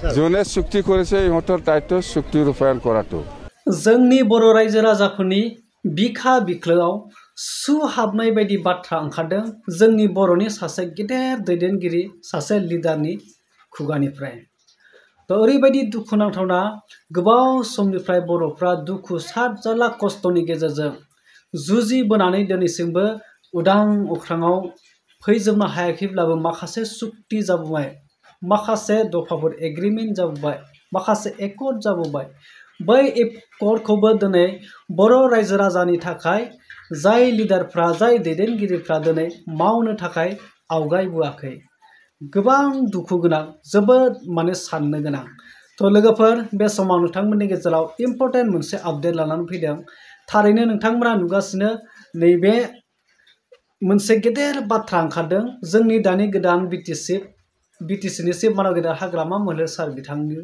जोने चुक्ति करेছে ইহঁতৰ দায়িত্ব চুক্তি ৰূপায়ণ কৰাটো जोंनि बर' रायजो राजाफोरनि बिखा बिख्लोआव सुहाबनाय बायदि बाथ्रा ओंखारदों जोंनि बर'नि सासे गेदेर दैदेनगिरि सासे लिडारनि खुगानिफ्राय तो ओरैबायदि दुखुनांथावना गोबाव समनिफ्राय बर'फ्रा दुखु सात जारला खस्थ'नि गेजेरजों जुजिबोनानै दिनैसिमबो उदां अख्राङाव फैजोबनो हायाखैब्लाबो माखासे सुक्ति जाबोबाय माखासे दफाफोर एग्रिमेन्ट जाबोबाय माखासे एकर्ड जाबोबाय बै एकर्डखौबो दिनै बर' रायजो राजानि थाखाय जाय लिडारफ्रा जाय दैदेनगिरिफ्रा दिनै मावनो थाखाय आवगायबोआखै गोबां दुखु गोनां जोबोद माने साननो गोनां तो लोगोफोर बे समाव नोंथांमोननि गेजेराव इम्पर्टेन्ट मोनसे आपडेट लानानै फैदों थारैनो नोंथांमोना नुगासिनो नैबे मोनसे गेदेर बाथ्रा ओंखारदों जोंनि दानि गोदान बिटिसिनि चिफ मानगेदार हाग्रामा महिलारी सार बिथांनि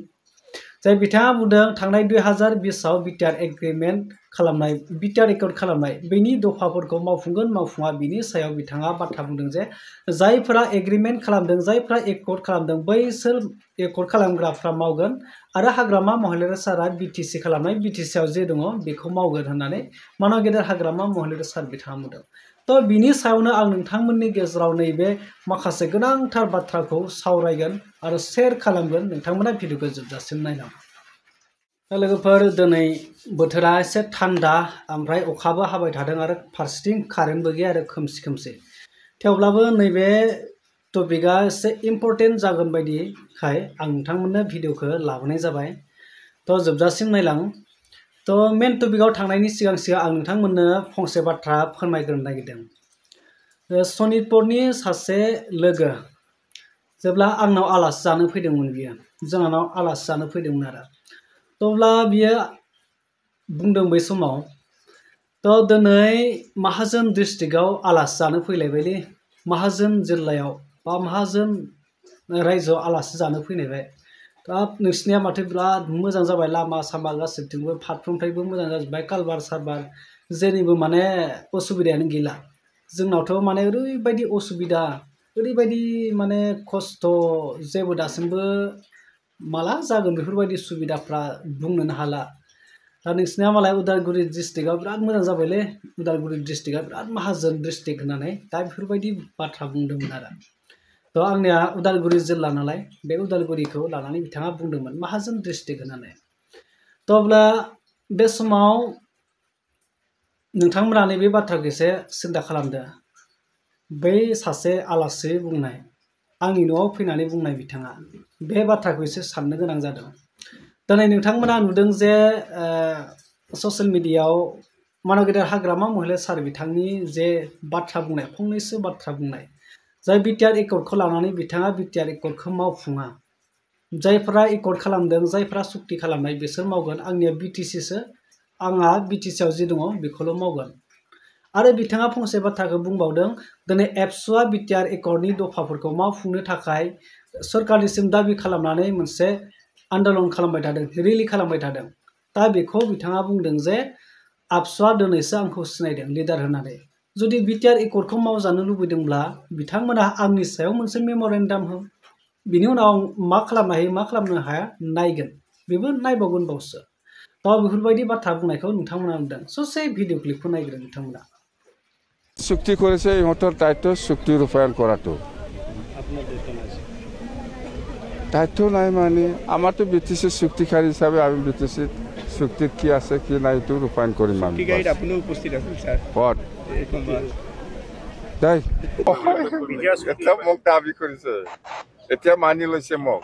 जाय बिथाङा बुंदों थांनाय 2020आव बिटिआर एग्रिमेन्ट खालामनाय बिटिआर एकर्ड खालामनाय बेनि दफाफोरखौ मावफुंगोन मावफुङा बिनि सायाव बिथाङा बाथ्रा बुंदों जे जायफोरा एग्रिमेन्ट खालामदों जायफोरा एकर्ड खालामदों बैसोर एकर्ड खालामग्राफ्रा मावगोन आरो हाग्रामा महिलारी सारा बिटिसि खालामनाय बिटिसिआव जे दङ बेखौ मावगोन होननानै मानगेदार हाग्रामा महिलारी सार बिथाङा बुंदों तो बिनि सायावनो आं नोंथांमोननि गेजेराव नैबे माखासे गोनांथार बाथ्राखौ सावरायगोन आरो शेयार खालामगोन नोंथांमोना भिडिअखौ जोबजासिम नायलां लोगोफोर दिनै बोथोरा एसे थान्दा ओमफ्राय अखाबो हाबाय थादों आरो फारसेथिं कारेन्टबो गैया आरो खोमसि खोमसि थेवब्लाबो नैबे टपिकआ एसे इम्पर्टेन्ट जागोन बायदिखाय आं नोंथांमोननो भिडिअखौ लाबोनाय जाबाय तो जोबजासिम नायलां तो मेन टपिकआव थांनायनि सिगां आं नोंथांमोननो फंसे बाथ्रा फोरमायग्रोनो नागिरदों सनितपुरनि सासे लोगो जेब्ला आंनाव आलासि जानो फैदोंमोन बियो जोंहानाव आलासि जानो फैदोंमोन आरो तब्ला बियो बुंदों बै समाव तो दिनै माहाजोन डिस्ट्रिक्टआव आलासि जानो फैलायबायलै माहाजोन जिल्लायाव बा माहाजोन रायजोआव आलासि जानो फैनायबाय दा नोंसिनिया माथो बिराद मोजां जाबाय लामा सामा गासिबथिंबो फारफ्रोमफ्रायबो मोजां जाजोब्बाय कालबार सारबार जेनिबो माने असुबिदायानो गैला जोंनावथ' माने ओरैबायदि असुबिदा ओरैबायदि माने खस्थ' जेबो दासिमबो माला जागोन बेफोरबायदि सुबिदाफ्रा बुंनोनो हाला दा नोंसिनिया मालाय उदालगुरि डिस्ट्रिक्टआव बिराद मोजां जाबायलै उदालगुरि डिस्ट्रिक्टआ बिराद माहाजोन डिस्ट्रिक्ट होननानै दा बेफोरबायदि बाथ्रा बुंदोंमोन आरो तो आंनिया उदालगुरि जिल्ला नालाय बे उदालगुरिखौ लानानै बिथाङा बुंदोंमोन माहाजोन डिस्ट्रिक्ट होननानै तो अब्ला बे समाव नोंथांमोना नैबे बाथ्राखौ एसे सिन्था खालामदो बै सासे आलासि बुंनाय आंनि न'आव फैनानै बुंनाय बिथाङा बे बाथ्राखौ एसे साननो गोनां जादों दिनै नोंथांमोना नुदों जे ससियेल मिडियायाव मानगेदार हाग्रामा महिलारी सार बिथांनि जे बाथ्रा बुंनाय फंनैसो बाथ्रा बुंनाय जाय बिटिआर एकर्डखौ लानानै बिथाङा बिटिआर एकर्डखौ मावफुङा जायफोरा एकर्ड खालामदों जायफोरा सुक्ति खालामनाय बिसोर मावगोन आंनिया बिटिसिसो आंहा बिटिसिआव जि दङ बेखौल' मावगोन आरो बिथाङा फंसे बाथ्राखौ बुंबावदों दिनै एबसुआ बिटिआर एकर्डनि दफाफोरखौ मावफुंनो थाखाय सरकारनिसिम दाबि खालामनानै मोनसे आन्दलन खालामबाय थादों रेलि खालामबाय थादों दा बेखौ बिथाङा बुंदों जे आबसुआ दिनैसो आंखौ सिनायदों लिडार होननानै जुदि बिटिआर एकर्डखौ मावजानो लुबैदोंब्ला बिथांमोना आंनि सायाव मोनसे मेम'रेन्डाम हो बिनि उनाव मा खालामनो हायो मा खालामनो हाया नायगोन बेबो नायबावगोन बावसो दा बेफोरबायदि बाथ्रा बुंनायखौ नोंथांमोना नुदों ससे भिडिअ क्लिपखौ नायग्रो नोंथांमोना চুক্তি করেছে ইহঁতৰ দায়িত্ব চুক্তি ৰূপায়ণ কৰাটো দায়িত্ব নাই মানে আমাৰতো বিটিসি চুক্তিকাৰী হিচাপে আমি বিটিসি চুক্তিত কি আছে কি নাই এইটো ৰূপায়ণ কৰিম আমি আপুনি উপস্থিত আছিল স্যার ক'ত দাই এটা মোক দাবী কৰিছে এতিয়া মানি লৈছে মোক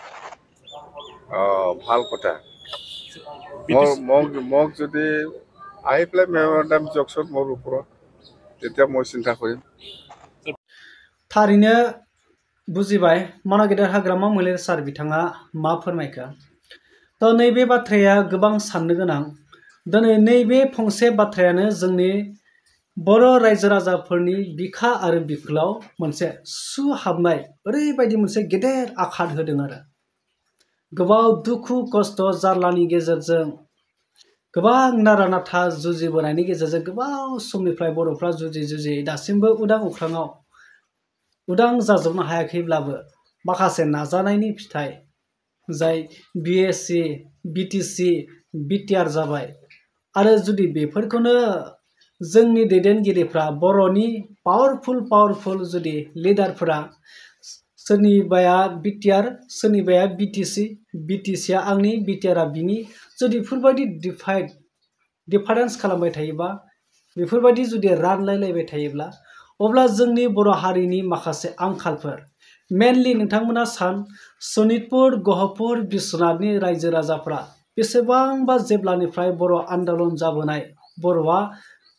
ভাল কথা মোক যদি আহি পেলাই মেম'ৰেণ্ডাম দিয়কচোন মোৰ ওপৰত তেতিয়া মই চিন্তা কৰিম थारैनो बुजिबाय मानगेदार हाग्रामा महिलारी सार बिथाङा मा फोरमायखो तो नैबे बाथ्राया गोबां साननो गोनां दिनै नैबे फंसे बाथ्रायानो जोंनि बर' रायजो राजाफोरनि बिखा आरो बिख्लोआव मोनसे सुहाबनाय ओरैबायदि मोनसे गेदेर आघात होदों आरो गोबाव दुखु खस्थ' जारलानि गेजेरजों गोबां नारा नाथा जुजिबोनायनि गेजेरजों गोबाव समनिफ्राय बर'फ्रा जुजि दासिमबो उदां अख्राङाव उदां जाजोबनो हायाखैब्लाबो माखासे नाजानायनि फिथाइ जाय BSc, BTC, BTR जाबाय आरो जुदि बेफोरखौनो जोंनि दैदेनगिरिफ्रा बर'नि पावारफुल जुदि लिडारफोरा सोरनिबाया BTR सोरनिबाया BTC, BTCआ आंनि BTRआ बिनि जुदि बेफोरबायदि डिफारेन्स खालामबाय थायोबा बेफोरबायदि जुदि रानलायलायबाय थायोब्ला अब्ला जोंनि बर' हारिनि माखासे आंखालफोर मेनलि नोंथांमोना सनितपुर गहपुर बिश्वनाथनि रायजो राजाफ्रा बेसेबांबा जेब्लानिफ्राय बर' आन्दलन जाबोनाय बर'आ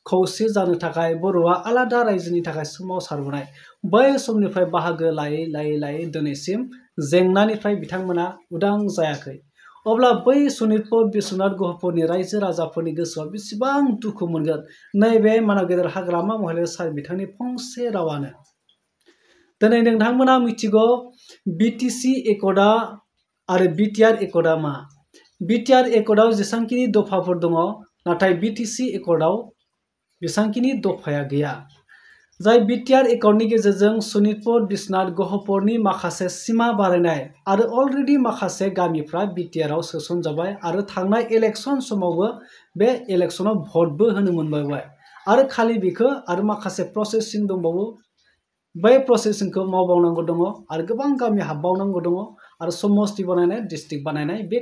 खौसे जानो थाखाय बर'आ आलादा रायजोनि थाखाय सोमावसारबोनाय बै समनिफ्राय बाहागो लायै दिनैसिम जेंनानिफ्राय बिथांमोना उदां जायाखै अब्ला बै सनितपुर बिश्वनाथ गहपुरनि रायजो राजाफोरनि गोसोआव बेसेबां दुखु मोनगोन नैबे मानाव गेदेर हाग्रामा महिलारी सार बिथांनि फंसे रावानो दिनै नोंथांमोना मिथिगौ BTC एकर्डआ आरो BTR एकर्डआ मा BTR एकर्डआव जेसांखिनि दफाफोर दङ नाथाय BTC एकर्डआव बेसांखिनि दफाया गैया जाय BTR एकर्डनि गेजेरजों सनितपुर बिश्वनाथ गहपुरनि माखासे सिमा बारायनाय आरो अलरेडि माखासे गामिफ्रा BTRआव सोसनजाबाय आरो थांनाय इलेक्सन समावबो बे इलेक्सनाव भटबो होनो मोनबाय आरो खालि बेखौ आरो माखासे प्रसेसिं दंबावो बै प्रसेसिंखौ मावबावनांगौ दङ आरो गोबां गामि हाबबावनांगौ दङ आरो समस्ति बानायनाय डिस्ट्रिक्ट बानायनाय बे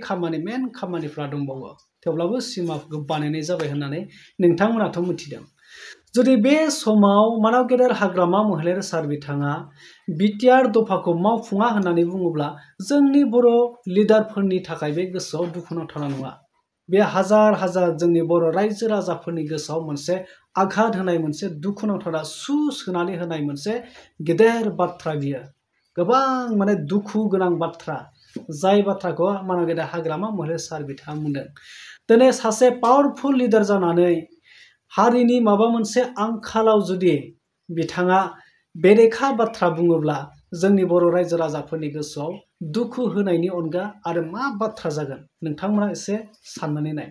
मेन खामानिफ्रा दंबावो थेवब्लाबो सिमाखौ बानायनाय जाबाय होननानै नोंथांमोनाथ' मिथिदों जुदि बे समाव मानाव गेदेर हाग्रामा महिलारी सार बिथाङा BTR दफाखौ मावफुङा होननानै बुङोब्ला जोंनि बर' लिडारफोरनि थाखाय बे गोसोआव दुखुनांथाव नङा बे हाजार जोंनि बर' रायजो राजाफोरनि गोसोआव मोनसे आघात होनाय मोनसे दुखुनांथाव सोनानै होनाय मोनसे गेदेर बाथ्रा बियो गोबां दुखु गोनां बाथ्रा जाय बाथ्राखौ मानाव गेदेर हाग्रामा महिलारी सार बिथाङा बुंदों दिनै सासे पावारफुल लिडार जानानै हारिनि माबा मोनसे आंखालाव जुदि बिथाङा बेरेखा बाथ्रा बुङोब्ला जोंनि बर' रायजो राजाफोरनि गोसोआव दुखु होनायनि अनगा आरो मा बाथ्रा जागोन नोंथांमोना एसे साननानै नाय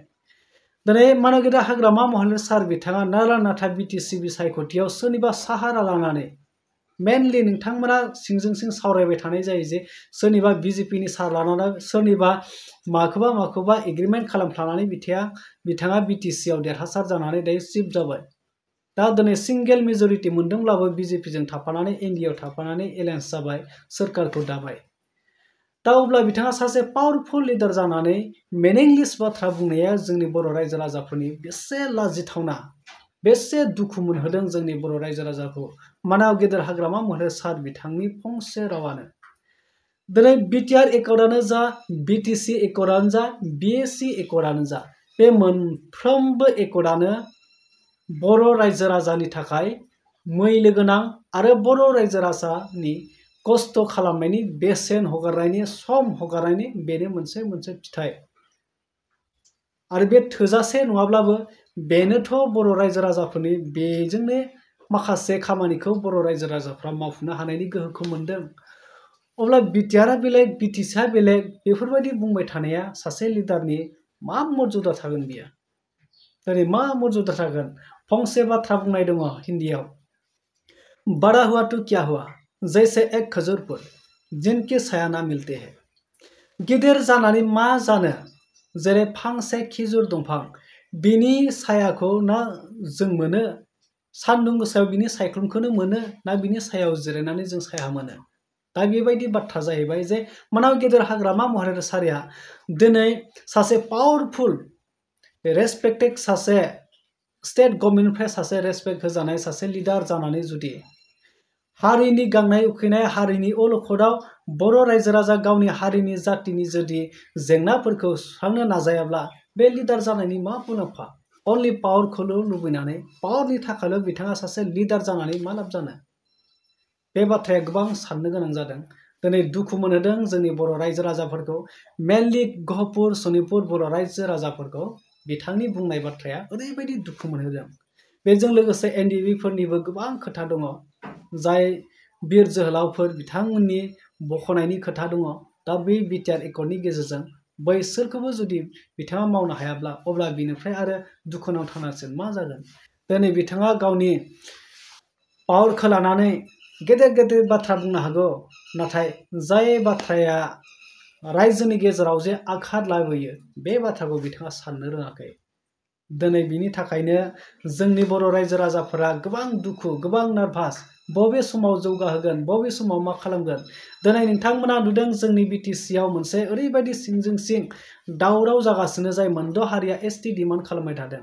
दिनै मानाव गेदेर हाग्रामा महिलारी सार बिथाङा नाथा BTC बिसायख'थियाव सोरनिबा साहारा लानानै मेनलि नोंथांमोना सिंजों सिं सावरायबाय थानाय जायो जे सोरनिबा BJPनि सार लानानै सोरनिबा माखौबा एग्रिमेन्ट खालामफ्लानानै बिथाङा BTCआव देरहासार जानानै दायो चिफ जाबाय दा दिनै सिंगेल मेजरिटि मोनदोंब्लाबो BJPजों थाफानानै NDAआव थाफानानै एलायन्स जाबाय सोरखारखौ दाबाय दा अब्ला बिथाङा सासे पावारफुल लिडार जानानै मिनिंलेस बाथ्रा बुंनाया जोंनि बर' रायजो राजाफोरनि बेसे लाजिथावना बेसे दुखु मोनहोदों जोंनि बर' रायजो राजाखौ मानाव गेदेर हाग्रामा महिलारी सार बिथांनि फंसे रावानो दिनै BTR एकर्डआनो जा BTC एकर्डआनो जा BSc एकर्डआनो जा बे मोनफ्रोमबो एकर्डआनो बर' रायजो राजानि थाखाय मैलो गोनां आरो बर' रायजो राजानि खस्थ' खालामनायनि बेसेन हगारनायनि सम हगारनायनि बेनो मोनसे फिथाइ आरो बे थोजासे नङाब्लाबो बेनोथ' बर' रायजो राजाफोरनि बेजोंनो माखासे खामानिखौ बर' रायजो राजाफ्रा मावफुंनो हानायनि गोहोखौ मोनदों अब्ला BTRआ बेलेग BTCआ बेलेग बेफोरबायदि बुंबाय थानाया सासे लिडारनि मा मर्यादा थागोन बियो दिनै मा मर्यादा थागोन फंसे बाथ्रा बुंनाय दङ हिन्दीआव बड़ा हुआ तो क्या हुआ जैसे एक खजूर फूल जिनके साया ना मिलते हैं गिदिर जानानै मा जानो जेरै फांसे खिजुर दंफां बिनि सायाखौ ना जों मोनो सान्दुं गोसायाव बिनि सायख्लुमखौनो मोनो ना बिनि सायाव जिरायनानै जों साया मोनो दा बेबायदि बाथ्रा जाहैबाय जे मानाव गेदेर हाग्रामा महिलारी सारिया दिनै सासे पावारफुल रेसपेक्टेड सासे स्टेट गभर्नमेन्टनिफ्राय सासे रेसपेक्ट होजानाय सासे लिडार जानानै जुदि हारिनि गांनाय उखैनाय हारिनि अलखदाव बर' रायजो राजा गावनि हारिनि जातिनि जुदि जेंनाफोरखौ सुस्रांनो नाजायाब्ला बे लिडार जानायनि मा मुलाम्फा अनलि पावारखौल' लुबैनानै पावारनि थाखायल' बिथाङा सासे लिडार जानानै मा लाब जानो बे बाथ्राया गोबां साननो गोनां जादों दिनै दुखु मोनहोदों जोंनि बर' रायजो राजाफोरखौ मेनलि गहपुर सनितपुर बर' रायजो राजाफोरखौ बिथांनि बुंनाय बाथ्राया ओरैबायदि दुखु मोनहोदों बेजों लोगोसे NDBफोरनिबो गोबां खोथा दङ जाय बिर जोहोलावफोर बिथांमोननि बख'नायनि खोथा दङ दा बे BTR एकर्डनि गेजेरजों बैसोरखौबो जुदि बिथाङा मावनो हायाब्ला अब्ला बिनिफ्राय आरो दुखुनांथावसिन मा जागोन दिनै बिथाङा गावनि पावारखौ लानानै गेदेर बाथ्रा बुंनो हागौ नाथाय जाय बाथ्राया रायजोनि गेजेराव जे आघात लाबोयो बे बाथ्राखौ बिथाङा साननो रोङाखै। दिनै बिनि थाखायनो जोंनि बर' रायजो राजाफोरा गोबां दुखु, गोबां नार्भास, बबे समाव जौगाहोगोन, बबे समाव मा खालामगोन। दिनै नोंथांमोना नुदों जोंनि बिटिसिआव मोनसे ओरैबायदि सिंजों सिं दावराव जागासिनो जाय मोनद' हारिया एसटि डिमान्ड खालामबाय थादों।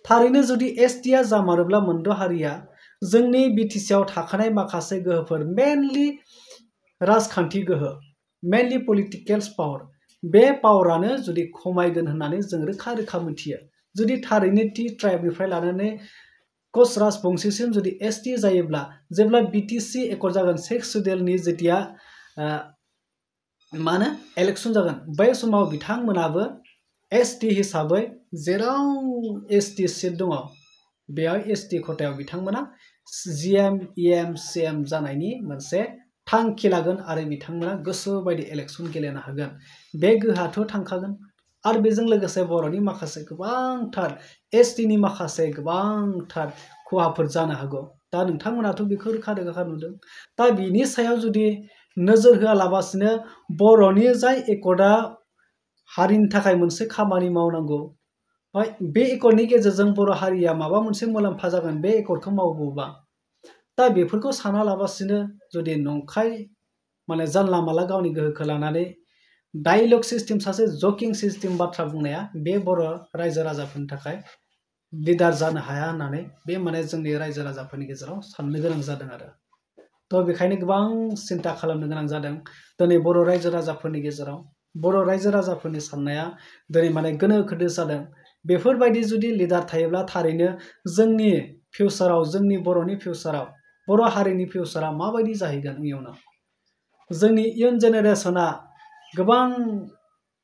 थारैनो जुदि एसटिआ जामारोब्ला मोनद' हारिया जोंनि बिटिसिआव थाखानाय माखासे गोहोफोर, मेनलि राजखान्थि गोहो, मेनलि पलिटिकेल पावार, बे पावारानो जुदि खमायगोन होननानै जों रोखा रोखा मिथियो। जुदि थारैनो टि ट्राइबनिफ्राय लानानै कच राजबंशीसिम जुदि एसटि जायोब्ला जेब्ला बिटिसि एकर्ड जागोन 6 सिडिउलनि जेथिया इलेक्सन जागोन बै समाव बिथांमोनाबो एसटि हिसाबै जेराव एसटि सिट दङ बेयाव एसटि खथायाव बिथांमोना जिएम इएम सिएम जानायनि मोनसे थांखि लागोन आरो बिथांमोना गोसो बायदि इलेक्सन गेलेनो हागोन। बे गोहोआथ' थांखागोन आरो बेजों लोगोसे बर'नि माखासे गोबांथार एसटिनि माखासे गोबांथार खहाफोर जानो हागौ। दा नोंथांमोनाथ' बेखौ रोखा रोखा नुदों। दा बिनि सायाव जुदि नोजोर होआलाबासिनो बर'नि जाय एकर्डआ हारिनि थाखाय मोनसे खामानि मावनांगौ, बे एकर्डनि गेजेरजों बर' हारिया माबा मोनसे मुलाम्फा जागोन बे एकर्डखौ मावबोबा, दा बेफोरखौ सानालाबासिनो जुदि नंखाय जानला मानला गावनि गोहोखौ लानानै डायलग सिस्टेम, सासे जकिं सिस्टेम बाथ्रा बुंनाया बे बर' रायजो राजाफोरनि थाखाय लिडार जानो हाया होननानै बे जोंनि रायजो राजाफोरनि गेजेराव साननो गोनां जादों आरो। थ' बेखायनो गोबां सिन्था खालामनो गोनां जादों दिनै बर' रायजो राजाफोरनि गेजेराव। बर' रायजो राजाफोरनि साननाया दिनै गोनो गोथो जादों। बेफोरबायदि जुदि लिडार थायोब्ला थारैनो जोंनि फिउचाराव, जोंनि बर'नि फिउचाराव, बर' हारिनि फिउचारा माबायदि जाहैगोन इयुनाव। जोंनि इयुन जेनेरेसना गोबां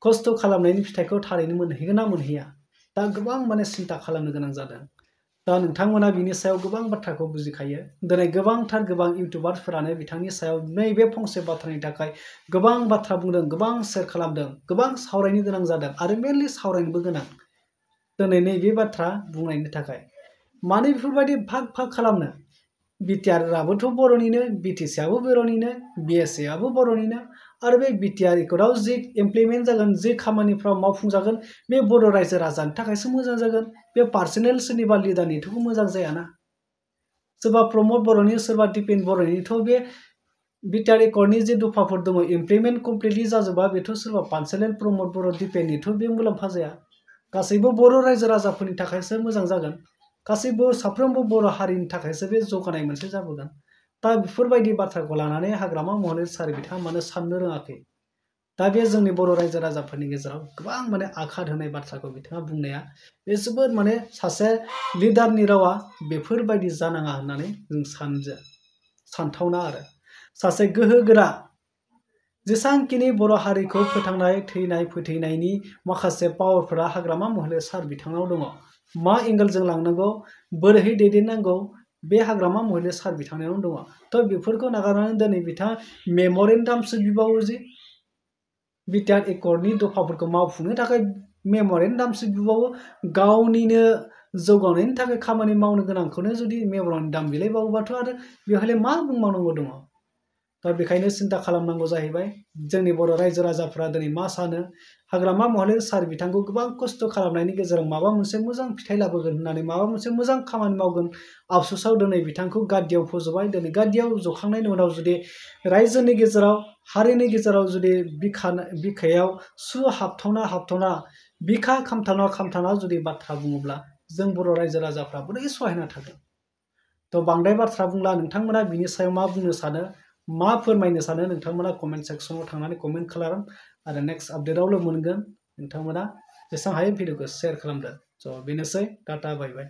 खस्थ' खालामनायनि फिथाइखौ थारैनो मोनहैगोन ना मोनहैया, दा गोबां सिन्था खालामनो गोनां जादों। दा नोंथांमोना बिनि सायाव गोबां बाथ्राखौ बुजिखायो। दिनै गोबां इउटुबारफोरानो बिथांनि सायाव नैबे फंसे बाथ्रानि थाखाय गोबां बाथ्रा बुंदों, गोबां शेयार खालामदों, गोबां सावरायनो गोनां जादों आरो मेनलि सावरायनोबो गोनां दिनै नैबे बाथ्रा बुंनायनि थाखाय। मानो बेफोरबायदि भाग भाग खालामनो? बिटिआरआबोथ' बर'निनो, बिटिसिआबो बर'निनो, बिएसएआबो बर'निनो आरो बे बिटिआर एकर्डआव जि इमप्लिमेन्ट जागोन, जि खामानिफ्राव मावफुंजागोन बे बर' रायजो राजानि थाखायसो मोजां जागोन। बे पार्सनेल सोरनिबा लिडारनिथ' मोजां जायाना। सोरबा प्रमद बर'नि, सोरबा दिपेन बर'निथ' बे बिटिआर एकर्डनि जे दफाफोर दङ इमप्लिमेन्ट कमप्लिटलि जाजोबा बेथ' सोरबा पार्सनेल प्रमद बर' दिपेननिथ' बे मुलाम्फा जाया। गासैबो बर' रायजो राजाफोरनि थाखायसो मोजां जागोन। गासैबो साफ्रोमबो बर' हारिनि थाखायसो बे जौगानाय मोनसे जाबोगोन। दा बेफोरबायदि बाथ्राखौ लानानै हाग्रामा महिलारि सार बिथाङा मानो साननो रोङाखै? दा बे जोंनि बर' रायजो राजाफोरनि गेजेराव गोबां आघात होनाय बाथ्राखौ बिथाङा बुंनाया बे जोबोद सासे लिडारनि रावा बेफोरबायदि जानाङा होननानै जों सानथावना आरो। सासे गोहोगोरा जेसांखिनि बर' हारिखौ फोथांनाय, थैनाय, फोथैनायनि माखासे पावारफोरा हाग्रामा महिलारि सार बिथांनाव दङ। मा एंगेलजों लांनांगौ, बोरैहाय दैदेननांगौ बे हाग्रामा महिलारि सार बिथांनावनो दङ। थ' बेफोरखौ नागारनानै दिनै बिथाङा मेम'रेन्डामसो बिबावो जे बिटिआर एकर्डनि दफाफोरखौ मावफुंनो थाखाय मेम'रेन्डामसो बिबावो। गावनिनो जौगानायनि थाखाय खामानि मावनो गोनांखौनो जुदि मेम'रेन्डाम बिलाइबावोबाथ' आरो बेवहायलाय मा बुंबावनांगौ दङ। दा बेखायनो सिन्था खालामनांगौ जाहैबाय जोंनि बर' रायजो राजाफ्रा दिनै मा सानो। हाग्रामा महिलारि सार बिथांखौ गोबां खस्थ' खालामनायनि गेजेराव माबा मोनसे मोजां फिथाइ लाबोगोन होननानै, माबा मोनसे मोजां खामानि मावगोन आफसुसाव दिनै बिथांखौ गादियाव फज'बाय। दिनै गादियाव जखांनायनि उनाव जुदि रायजोनि गेजेराव, हारिनि गेजेराव जुदि बिखायाव सु हाबथावना बिखा खामथावना जुदि बाथ्रा बुङोब्ला जों बर' रायजो राजाफ्रा बोरै सहायना थागोन? थ' बांद्राय बाथ्रा बुंला। नोंथांमोना बिनि सायाव मा बुंनो सानो, मा फोरमायनो सानो नोंथांमोना कमेन्ट सेक्सनाव थांनानै कमेन्ट खालाम आरो नेक्स्ट आपडेटआव लोगो मोनगोन। नोंथांमोना जेसेबां हायो भिडिअखौ शेयार खालामदो। स' बेनोसै, टाटा बाय बाय।